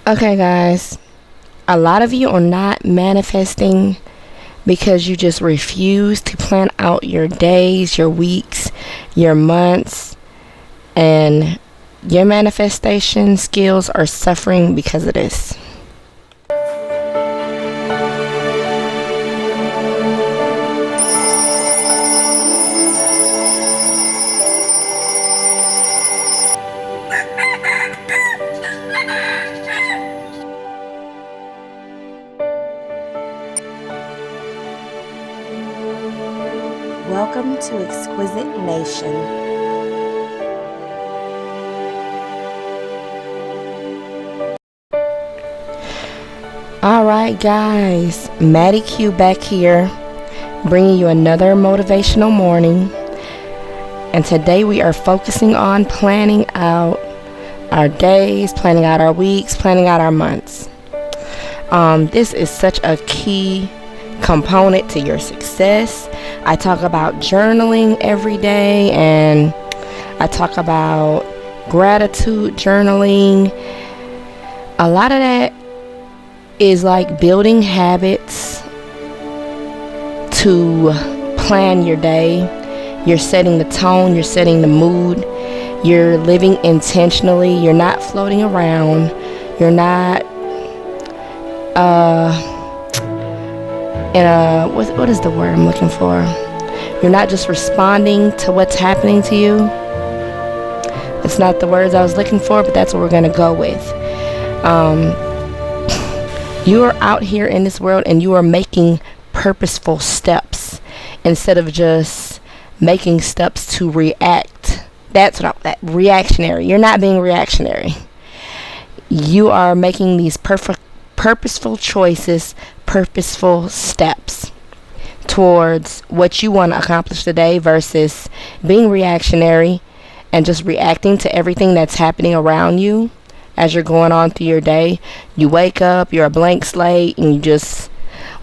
Okay, guys, a lot of you are not manifesting because you just refuse to plan out your days, your weeks, your months, and your manifestation skills are suffering because of this. Welcome to Exquisite Nation. Alright, guys, Maddie Q back here, bringing you another motivational morning. And today we are focusing on planning out our days, planning out our weeks, planning out our months. This is such a key component to your success. I talk about journaling every day, and I talk about gratitude journaling. A lot of that is like building habits to plan your day. You're setting the tone, you're setting the mood, you're living intentionally, you're not floating around, you're not what is the word I'm looking for? You're not just responding to what's happening to you. It's not the words I was looking for, but that's what we're going to go with. You are out here in this world and you are making purposeful steps instead of just making steps to react. That reactionary. You're not being reactionary. You are making these purposeful choices, purposeful steps towards what you want to accomplish today versus being reactionary and just reacting to everything that's happening around you as you're going on through your day. You wake up, you're a blank slate, and you just,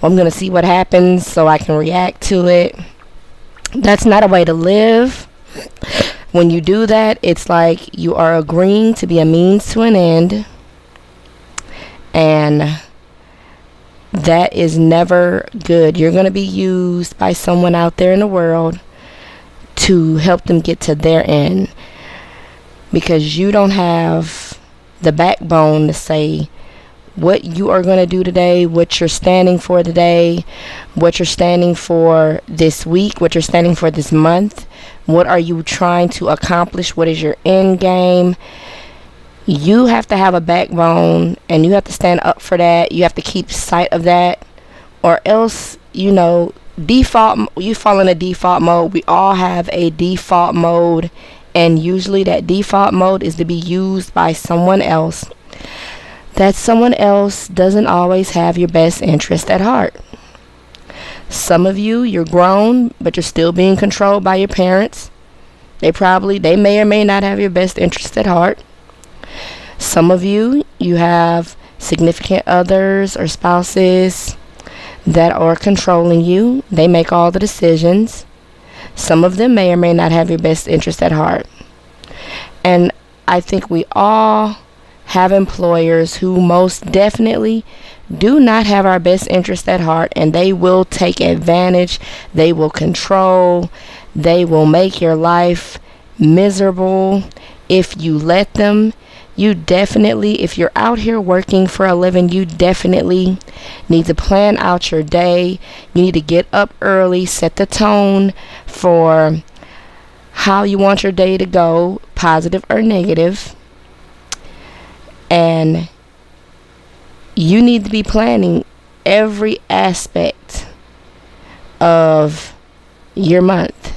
I'm going to see what happens so I can react to it. That's not a way to live. When you do that, it's like you are agreeing to be a means to an end, and that is never good. You're going to be used by someone out there in the world to help them get to their end because you don't have the backbone to say what you are going to do today, what you're standing for today, what you're standing for this week, what you're standing for this month. What are you trying to accomplish? What is your end game? You have to have a backbone and you have to stand up for that. You have to keep sight of that, or else, you fall in a default mode. We all have a default mode, and usually that default mode is to be used by someone else. That someone else doesn't always have your best interest at heart. Some of you, you're grown, but you're still being controlled by your parents. They may or may not have your best interest at heart. Some of you, you have significant others or spouses that are controlling you. They make all the decisions. Some of them may or may not have your best interest at heart. And I think we all have employers who most definitely do not have our best interest at heart, and they will take advantage. They will control. They will make your life miserable if you let them. You definitely, if you're out here working for a living, you definitely need to plan out your day. You need to get up early, set the tone for how you want your day to go, positive or negative. And you need to be planning every aspect of your month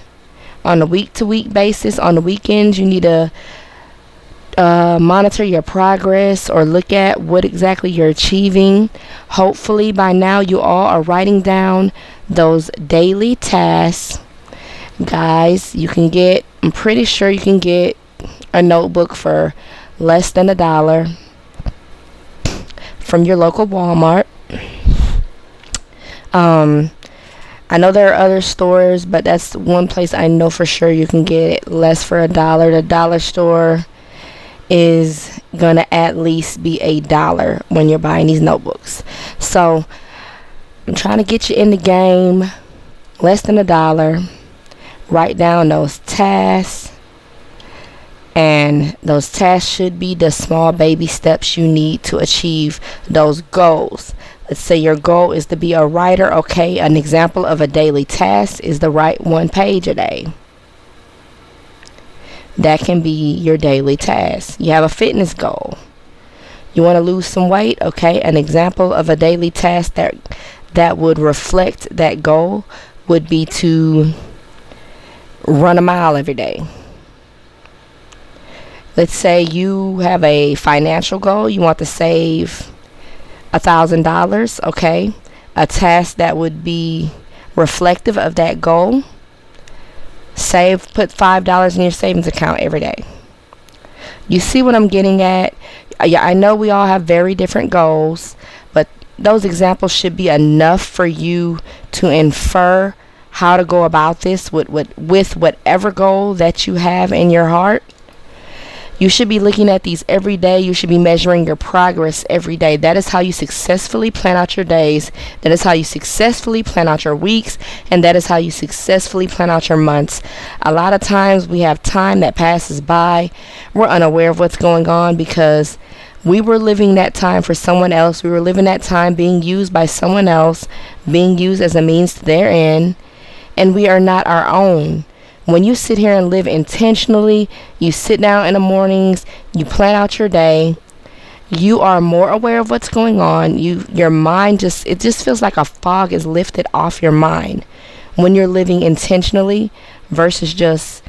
on a week-to-week basis. On the weekends, you need to monitor your progress or look at what exactly you're achieving. Hopefully by now you all are writing down those daily tasks. Guys, I'm pretty sure you can get a notebook for less than $1 from your local Walmart. I know there are other stores, but that's one place I know for sure you can get it less for $1. The dollar store is gonna at least be $8 when you're buying these notebooks. So I'm trying to get you in the game. Less than $1. Write down those tasks, and those tasks should be the small baby steps you need to achieve those goals. Let's say your goal is to be a writer. Okay, an example of a daily task is to write 1 page a day. That can be your daily task. You have a fitness goal. You want to lose some weight? Okay, an example of a daily task that would reflect that goal would be to run a mile every day. Let's say you have a financial goal. You want to save $1,000. Okay, a task that would be reflective of that goal. Put $5 in your savings account every day. You see what I'm getting at? Yeah, I know we all have very different goals, but those examples should be enough for you to infer how to go about this with whatever goal that you have in your heart. You should be looking at these every day. You should be measuring your progress every day. That is how you successfully plan out your days. That is how you successfully plan out your weeks. And that is how you successfully plan out your months. A lot of times we have time that passes by. We're unaware of what's going on because we were living that time for someone else. We were living that time being used by someone else, being used as a means to their end. And we are not our own. When you sit here and live intentionally, you sit down in the mornings, you plan out your day, you are more aware of what's going on. Your mind it just feels like a fog is lifted off your mind when you're living intentionally versus just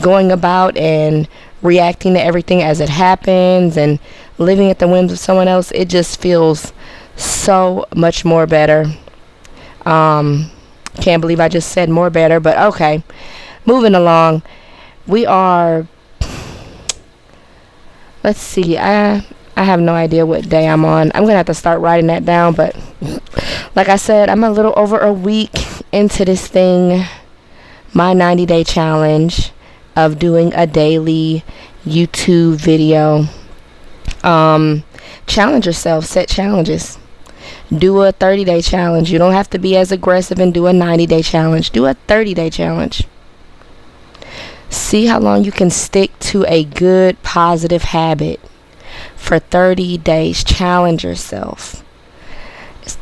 going about and reacting to everything as it happens and living at the whims of someone else. It just feels so much more better. Can't believe I just said more better, but okay. Moving along, we are, let's see, I have no idea what day I'm on. I'm going to have to start writing that down, but like I said, I'm a little over a week into this thing, my 90-day challenge of doing a daily YouTube video. Challenge yourself, set challenges. Do a 30-day challenge. You don't have to be as aggressive and do a 90-day challenge. Do a 30-day challenge. See how long you can stick to a good, positive habit for 30 days. Challenge yourself.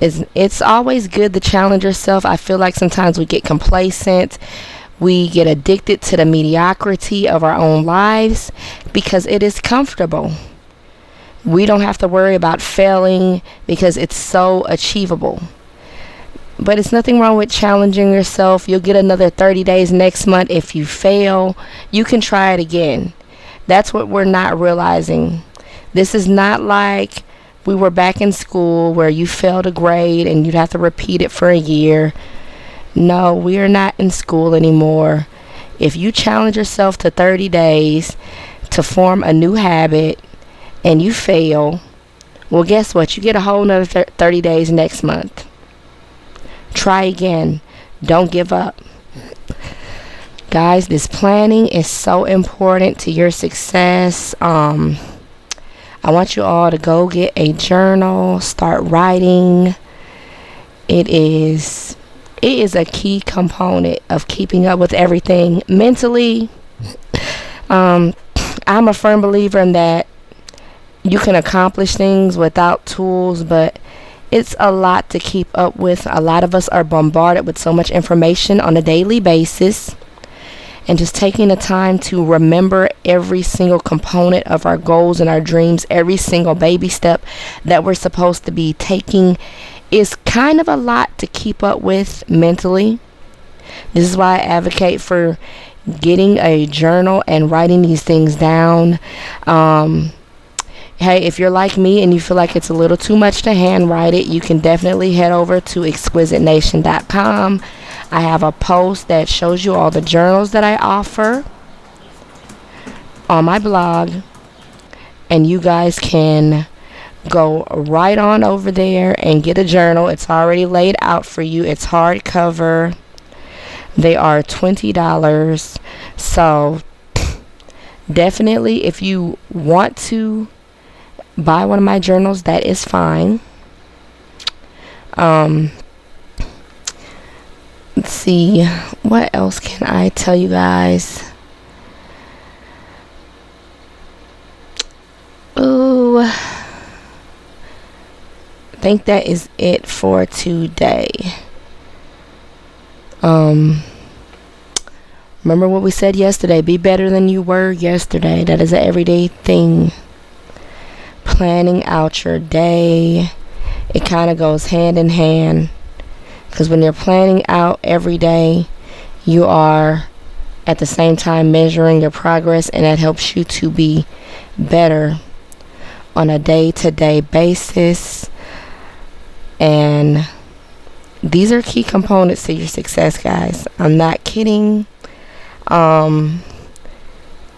It's always good to challenge yourself. I feel like sometimes we get complacent. We get addicted to the mediocrity of our own lives because it is comfortable. We don't have to worry about failing because it's so achievable. But it's nothing wrong with challenging yourself. You'll get another 30 days next month. If you fail, you can try it again. That's what we're not realizing. This is not like we were back in school where you failed a grade and you'd have to repeat it for a year. No, we are not in school anymore. If you challenge yourself to 30 days to form a new habit and you fail, well, guess what? You get a whole nother 30 days next month. Try again. Don't give up. Guys, this planning is so important to your success. I want you all to go get a journal, start writing. It is a key component of keeping up with everything mentally. I'm a firm believer in that you can accomplish things without tools, but it's a lot to keep up with. A lot of us are bombarded with so much information on a daily basis. And just taking the time to remember every single component of our goals and our dreams, every single baby step that we're supposed to be taking is kind of a lot to keep up with mentally. This is why I advocate for getting a journal and writing these things down. Hey, if you're like me and you feel like it's a little too much to handwrite it, you can definitely head over to exquisitenation.com. I have a post that shows you all the journals that I offer on my blog, and you guys can go right on over there and get a journal. It's already laid out for you. It's hardcover. They are $20. So definitely, if you want to buy one of my journals, that is fine. Let's see, what else can I tell you guys? Ooh, I think that is it for today. Remember what we said yesterday, be better than you were yesterday. That is an everyday thing. Planning out your day, it kind of goes hand in hand, because when you're planning out every day, you are at the same time measuring your progress, and that helps you to be better on a day-to-day basis. And these are key components to your success, guys. I'm not kidding. I'm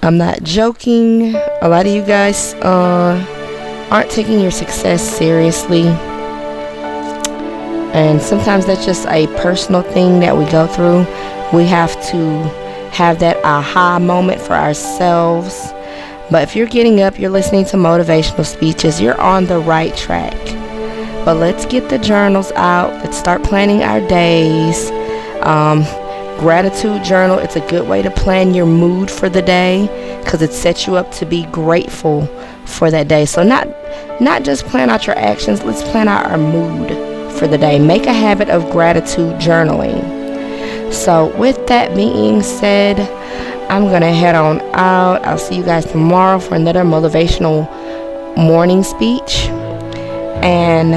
not joking. A lot of you guys aren't taking your success seriously, and sometimes that's just a personal thing that we go through. We have to have that aha moment for ourselves. But if you're getting up, you're listening to motivational speeches, you're on the right track. But let's get the journals out. Let's start planning our days. Gratitude journal, it's a good way to plan your mood for the day, because it sets you up to be grateful for that day. So not just plan out your actions, let's plan out our mood for the day. Make a habit of gratitude journaling. So with that being said, I'm gonna head on out. I'll see you guys tomorrow for another motivational morning speech, and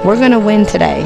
we're gonna win today.